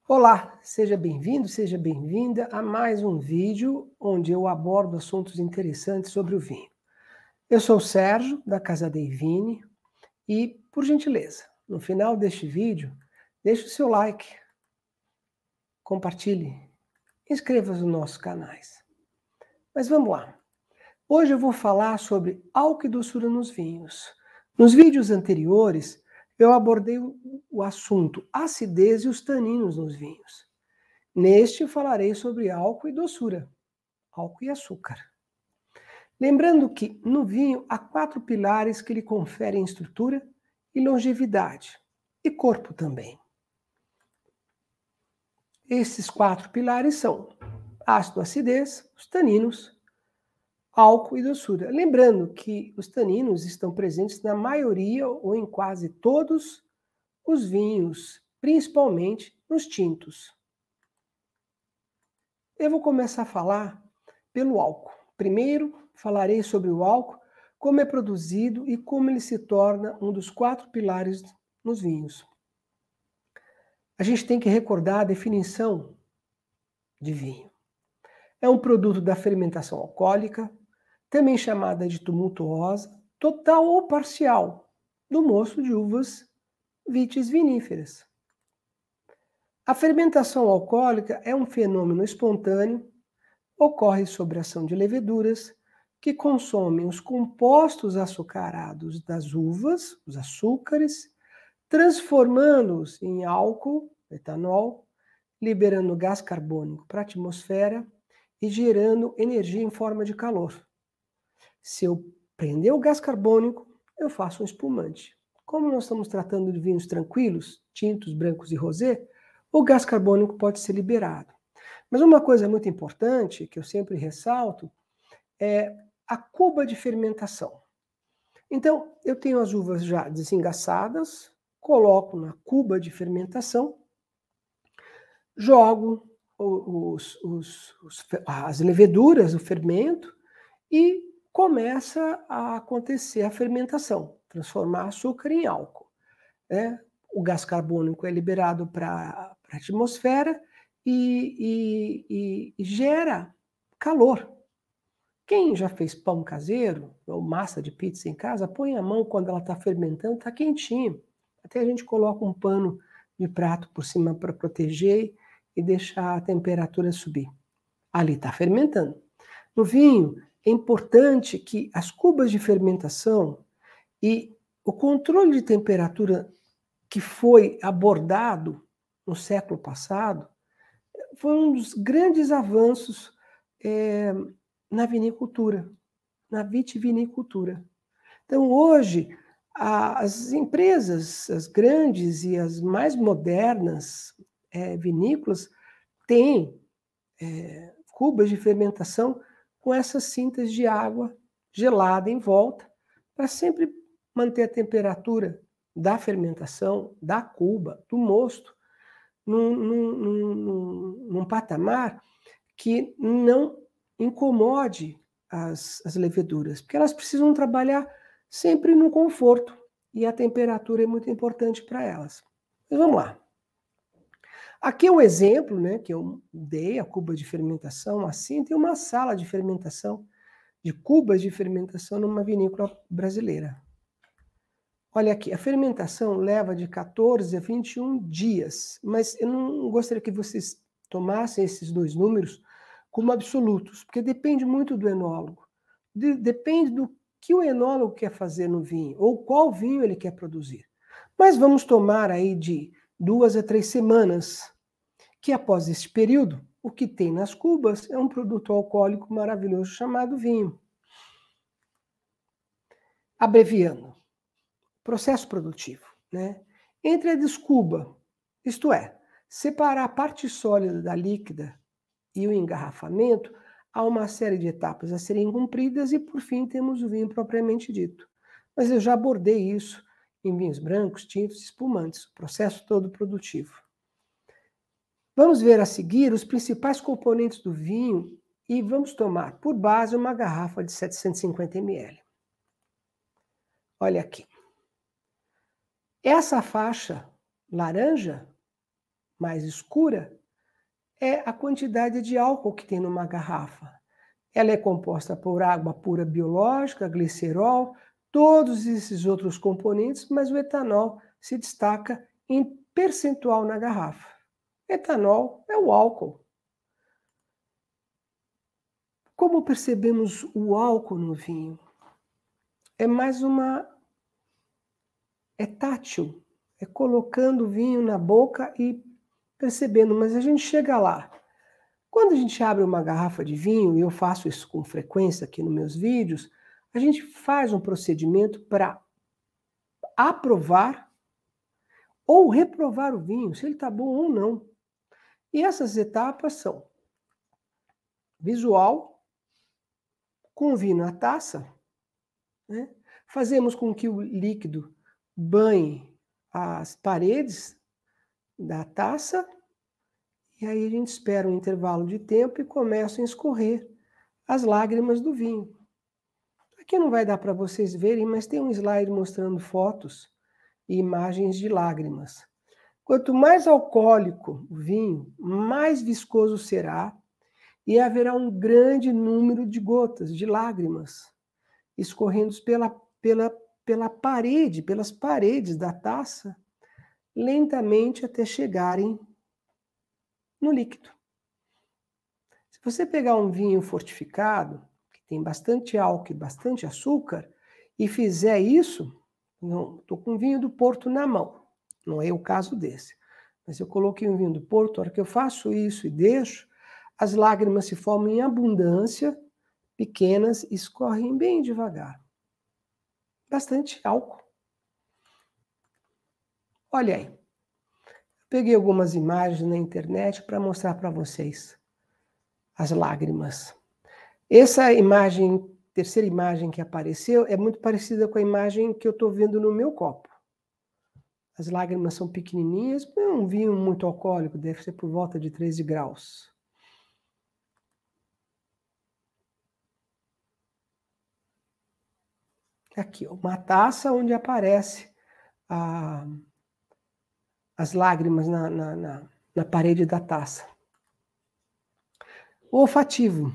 Olá, seja bem-vindo, seja bem-vinda a mais um vídeo onde eu abordo assuntos interessantes sobre o vinho. Eu sou o Sérgio, da Casa dei Vini, e, por gentileza, no final deste vídeo, deixe o seu like, compartilhe, inscreva-se nos nossos canais. Mas vamos lá. Hoje eu vou falar sobre álcool e doçura nos vinhos. Nos vídeos anteriores, eu abordei o assunto acidez e os taninos nos vinhos. Neste falarei sobre álcool e doçura, álcool e açúcar. Lembrando que no vinho há 4 pilares que lhe conferem estrutura e longevidade, e corpo também. Esses 4 pilares são ácido, acidez, os taninos, álcool e doçura. Lembrando que os taninos estão presentes na maioria ou em quase todos os vinhos, principalmente nos tintos. Eu vou começar a falar pelo álcool. Primeiro, falarei sobre o álcool, como é produzido e como ele se torna um dos 4 pilares nos vinhos. A gente tem que recordar a definição de vinho. É um produto da fermentação alcoólica, também chamada de tumultuosa, total ou parcial, do mosto de uvas vitis viníferas. A fermentação alcoólica é um fenômeno espontâneo, ocorre sob a ação de leveduras que consomem os compostos açucarados das uvas, os açúcares, transformando-os em álcool, etanol, liberando gás carbônico para a atmosfera e gerando energia em forma de calor. Se eu prender o gás carbônico, eu faço um espumante. Como nós estamos tratando de vinhos tranquilos, tintos, brancos e rosé, o gás carbônico pode ser liberado. Mas uma coisa muito importante, que eu sempre ressalto, é a cuba de fermentação. Então, eu tenho as uvas já desengaçadas, coloco na cuba de fermentação, jogo as leveduras, o fermento, e começa a acontecer a fermentação, transformar açúcar em álcool. Né? O gás carbônico é liberado para a atmosfera e gera calor. Quem já fez pão caseiro ou massa de pizza em casa, põe a mão quando ela está fermentando, está quentinho. Até a gente coloca um pano de prato por cima para proteger e deixar a temperatura subir. Ali está fermentando. No vinho, é importante que as cubas de fermentação e o controle de temperatura que foi abordado no século passado foi um dos grandes avanços na vinicultura, na vitivinicultura. Então, hoje, as empresas, as grandes e as mais modernas vinícolas, têm cubas de fermentação com essas cintas de água gelada em volta, para sempre manter a temperatura da fermentação, da cuba, do mosto, num patamar que não incomode as leveduras, porque elas precisam trabalhar sempre no conforto, e a temperatura é muito importante para elas. Mas vamos lá. Aqui é um exemplo, né, que eu dei, a cuba de fermentação, assim, tem uma sala de fermentação, de cubas de fermentação numa vinícola brasileira. Olha aqui, a fermentação leva de 14 a 21 dias, mas eu não gostaria que vocês tomassem esses 2 números como absolutos, porque depende muito do enólogo. Depende do que o enólogo quer fazer no vinho, ou qual vinho ele quer produzir. Mas vamos tomar aí de 2 a 3 semanas, que após esse período, o que tem nas cubas é um produto alcoólico maravilhoso chamado vinho. Abreviando, processo produtivo, né? Entre a descuba, isto é, separar a parte sólida da líquida e o engarrafamento, há uma série de etapas a serem cumpridas e, por fim, temos o vinho propriamente dito. Mas eu já abordei isso em vinhos brancos, tintos e espumantes, o processo todo produtivo. Vamos ver a seguir os principais componentes do vinho e vamos tomar por base uma garrafa de 750 ml. Olha aqui. Essa faixa laranja mais escura é a quantidade de álcool que tem numa garrafa. Ela é composta por água pura biológica, glicerol, todos esses outros componentes, mas o etanol se destaca em percentual na garrafa. Etanol é o álcool. Como percebemos o álcool no vinho? É tátil, é colocando o vinho na boca e percebendo, mas a gente chega lá. Quando a gente abre uma garrafa de vinho, e eu faço isso com frequência aqui nos meus vídeos, a gente faz um procedimento para aprovar ou reprovar o vinho, se ele está bom ou não. E essas etapas são visual, com o vinho na taça, né? Fazemos com que o líquido banhe as paredes da taça, e aí a gente espera um intervalo de tempo e começam a escorrer as lágrimas do vinho. Aqui não vai dar para vocês verem, mas tem um slide mostrando fotos e imagens de lágrimas. Quanto mais alcoólico o vinho, mais viscoso será e haverá um grande número de gotas, de lágrimas, escorrendo pela parede, pelas paredes da taça, lentamente até chegarem no líquido. Se você pegar um vinho fortificado, que tem bastante álcool e bastante açúcar, e fizer isso, estou com um vinho do Porto na mão, não é o caso desse, mas eu coloquei um vinho do Porto, a hora que eu faço isso e deixo, as lágrimas se formam em abundância, pequenas, e escorrem bem devagar. Bastante álcool. Olha aí. Peguei algumas imagens na internet para mostrar para vocês as lágrimas. Essa imagem, terceira imagem que apareceu, é muito parecida com a imagem que eu estou vendo no meu copo. As lágrimas são pequenininhas, é um vinho muito alcoólico, deve ser por volta de 13 graus. Aqui, uma taça onde aparece as lágrimas na parede da taça. O olfativo.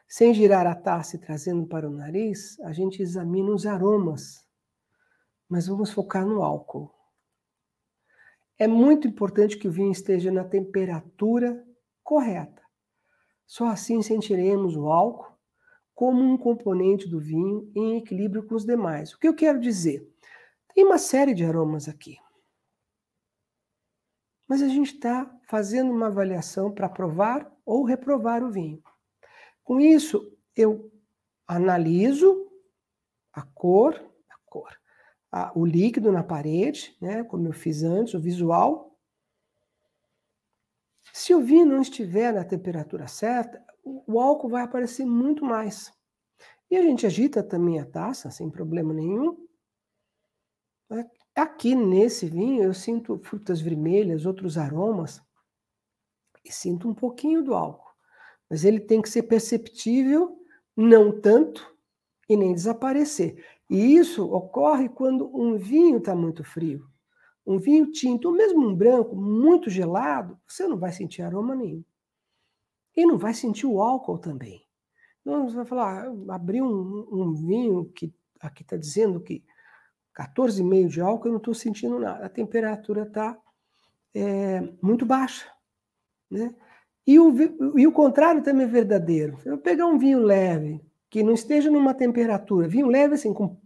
Sem girar a taça e trazendo para o nariz, a gente examina os aromas, mas vamos focar no álcool. É muito importante que o vinho esteja na temperatura correta. Só assim sentiremos o álcool como um componente do vinho em equilíbrio com os demais. O que eu quero dizer? Tem uma série de aromas aqui. Mas a gente está fazendo uma avaliação para aprovar ou reprovar o vinho. Com isso, eu analiso a cor, o líquido na parede, né, como eu fiz antes, o visual. Se o vinho não estiver na temperatura certa, o álcool vai aparecer muito mais. E a gente agita também a taça, sem problema nenhum. Aqui nesse vinho eu sinto frutas vermelhas, outros aromas, e sinto um pouquinho do álcool. Mas ele tem que ser perceptível, não tanto, e nem desaparecer. E isso ocorre quando um vinho está muito frio. Um vinho tinto, ou mesmo um branco muito gelado, você não vai sentir aroma nenhum. E não vai sentir o álcool também. Então você vai falar, abri um vinho que aqui está dizendo que 14,5 de álcool, eu não estou sentindo nada. A temperatura está muito baixa, né? E o contrário também é verdadeiro. Se eu pegar um vinho leve, que não esteja numa temperatura, vinho leve assim, com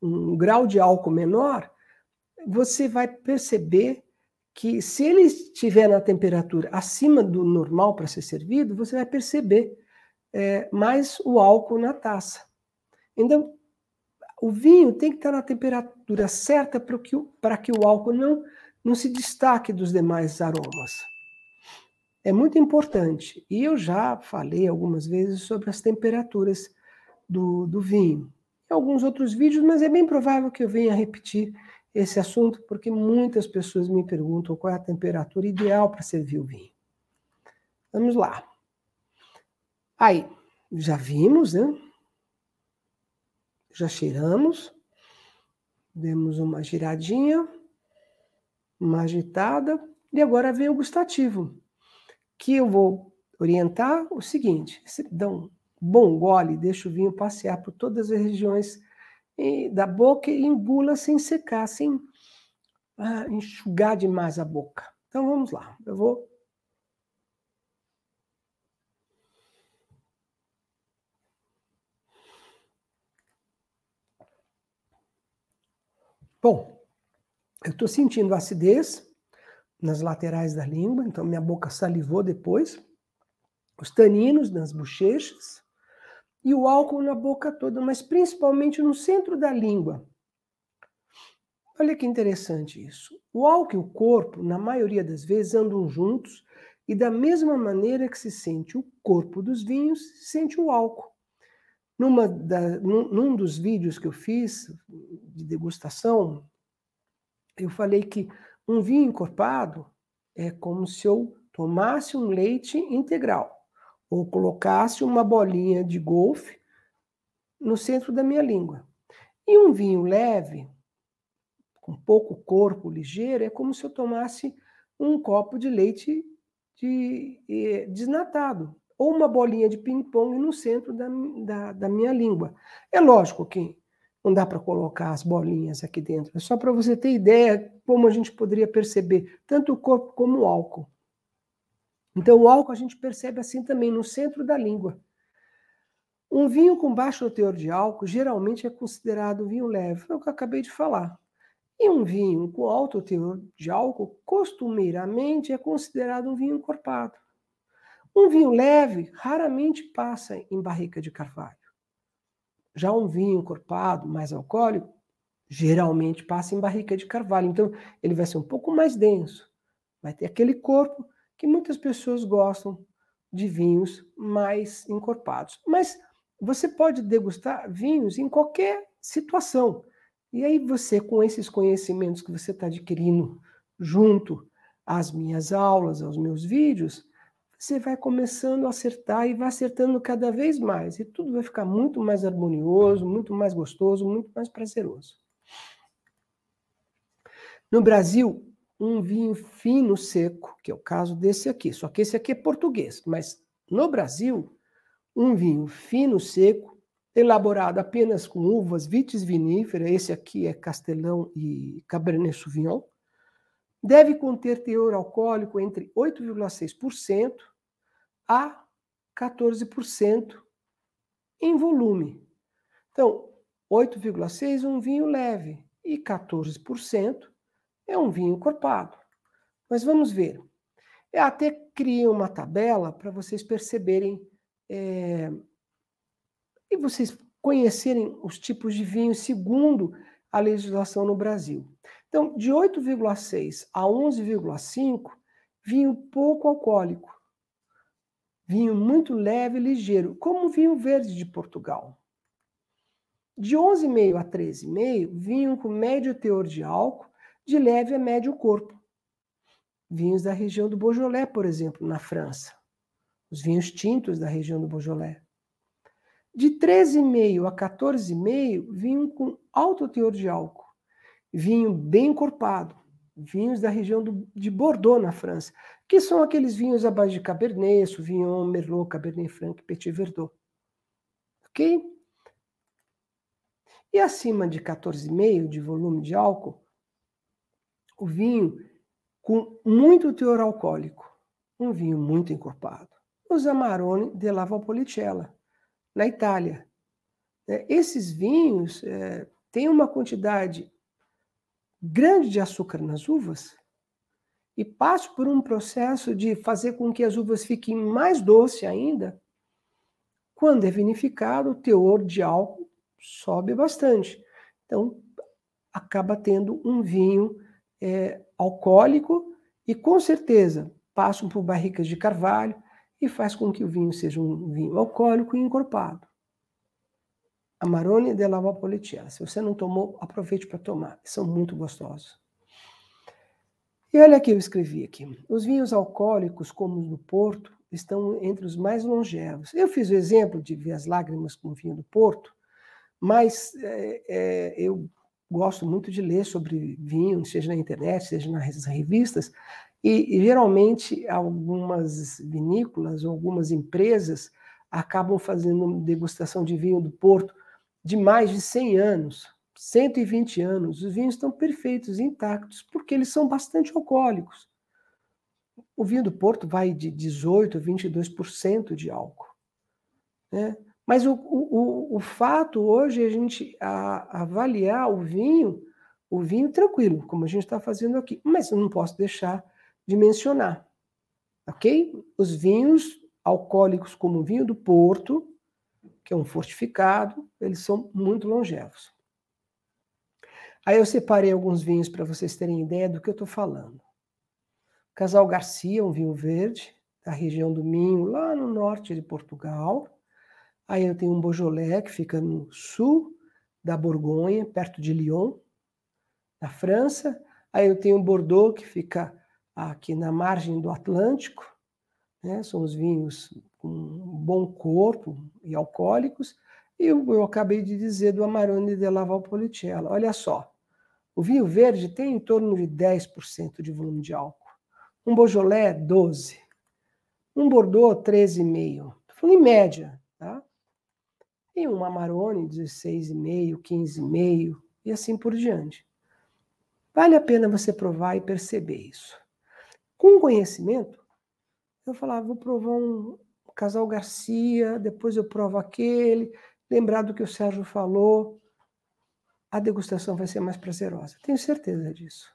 um grau de álcool menor, você vai perceber que se ele estiver na temperatura acima do normal para ser servido, você vai perceber mais o álcool na taça. Então, o vinho tem que estar na temperatura certa para que o álcool não se destaque dos demais aromas. É muito importante. E eu já falei algumas vezes sobre as temperaturas do vinho. Em alguns outros vídeos, mas é bem provável que eu venha repetir esse assunto, porque muitas pessoas me perguntam qual é a temperatura ideal para servir o vinho. Vamos lá. Aí, já vimos, né? Já cheiramos. Demos uma giradinha. uma agitada, e agora vem o gustativo, que eu vou orientar o seguinte: você dá um bom gole, deixa o vinho passear por todas as regiões da boca e engula sem secar, sem enxugar demais a boca. Então vamos lá, eu vou... Bom, eu estou sentindo acidez nas laterais da língua, então minha boca salivou depois, os taninos nas bochechas e o álcool na boca toda, mas principalmente no centro da língua. Olha que interessante isso. O álcool e o corpo, na maioria das vezes, andam juntos e da mesma maneira que se sente o corpo dos vinhos, se sente o álcool. Num dos vídeos que eu fiz de degustação, eu falei que um vinho encorpado é como se eu tomasse um leite integral ou colocasse uma bolinha de golfe no centro da minha língua. E um vinho leve, com pouco corpo, ligeiro, é como se eu tomasse um copo de leite desnatado, ou uma bolinha de ping-pong no centro da minha língua. É lógico que não dá para colocar as bolinhas aqui dentro, é só para você ter ideia como a gente poderia perceber tanto o corpo como o álcool. Então, o álcool a gente percebe assim também, no centro da língua. Um vinho com baixo teor de álcool geralmente é considerado um vinho leve, é o que eu acabei de falar. E um vinho com alto teor de álcool, costumeiramente, é considerado um vinho encorpado. Um vinho leve raramente passa em barrica de carvalho. Já um vinho encorpado, mais alcoólico, geralmente passa em barrica de carvalho. Então, ele vai ser um pouco mais denso. Vai ter aquele corpo que muitas pessoas gostam de vinhos mais encorpados. Mas você pode degustar vinhos em qualquer situação. E aí você, com esses conhecimentos que você está adquirindo junto às minhas aulas, aos meus vídeos, você vai começando a acertar e vai acertando cada vez mais. E tudo vai ficar muito mais harmonioso, muito mais gostoso, muito mais prazeroso. No Brasil, um vinho fino seco, que é o caso desse aqui, só que esse aqui é português, mas no Brasil, um vinho fino seco, elaborado apenas com uvas vitis vinífera, esse aqui é Castelão e Cabernet Sauvignon, deve conter teor alcoólico entre 8,6% a 14% em volume. Então, 8,6% é um vinho leve e 14% é um vinho encorpado. Mas vamos ver. Eu até criei uma tabela para vocês perceberem e vocês conhecerem os tipos de vinho segundo a legislação no Brasil. Então, de 8,6 a 11,5, vinho pouco alcoólico. Vinho muito leve e ligeiro, como o vinho verde de Portugal. De 11,5 a 13,5, vinho com médio teor de álcool, de leve a médio corpo. Vinhos da região do Beaujolais, por exemplo, na França. Os vinhos tintos da região do Beaujolais. De 13,5 a 14,5, vinho com alto teor de álcool. Vinho bem encorpado. Vinhos da região de Bordeaux, na França, que são aqueles vinhos à base de Cabernet, Sauvignon, Merlot, Cabernet Franc, Petit Verdot. Ok? E acima de 14,5 de volume de álcool, o vinho com muito teor alcoólico, um vinho muito encorpado. Os Amarone della Valpolicella, na Itália. Esses vinhos têm uma quantidade grande de açúcar nas uvas e passam por um processo de fazer com que as uvas fiquem mais doces ainda. Quando é vinificado, o teor de álcool sobe bastante. Então, acaba tendo um vinho alcoólico e, com certeza, passam por barricas de carvalho e faz com que o vinho seja um vinho alcoólico e encorpado. Amarone della Valpolicella. Se você não tomou, aproveite para tomar. São muito gostosos. E olha aqui, eu escrevi aqui. Os vinhos alcoólicos, como os do Porto, estão entre os mais longevos. Eu fiz o exemplo de ver as lágrimas com o vinho do Porto, mas eu gosto muito de ler sobre vinho, seja na internet, seja nas revistas, e geralmente algumas vinícolas ou algumas empresas acabam fazendo degustação de vinho do Porto de mais de 100 anos, 120 anos. Os vinhos estão perfeitos, intactos, porque eles são bastante alcoólicos. O vinho do Porto vai de 18% a 22% de álcool, né? Mas o fato hoje é a gente avaliar o vinho tranquilo, como a gente está fazendo aqui. Mas eu não posso deixar de mencionar, ok? Os vinhos alcoólicos, como o vinho do Porto, que é um fortificado, eles são muito longevos. Aí eu separei alguns vinhos para vocês terem ideia do que eu estou falando. Casal Garcia, um vinho verde, da região do Minho, lá no norte de Portugal. Aí eu tenho um Beaujolais, que fica no sul da Borgonha, perto de Lyon, na França. Aí eu tenho um Bordeaux, que fica aqui na margem do Atlântico, né? São os vinhos com um bom corpo e alcoólicos. E eu acabei de dizer do Amarone della Valpolicella. Olha só, o vinho verde tem em torno de 10% de volume de álcool. Um Beaujolais, 12%. Um Bordeaux, 13,5%. Estou falando em média, tá? E um Amarone, 16,5%, 15,5% e assim por diante. Vale a pena você provar e perceber isso. Com conhecimento, eu falava, vou provar um Casal Garcia, depois eu provo aquele, lembrar do que o Sérgio falou, a degustação vai ser mais prazerosa. Tenho certeza disso.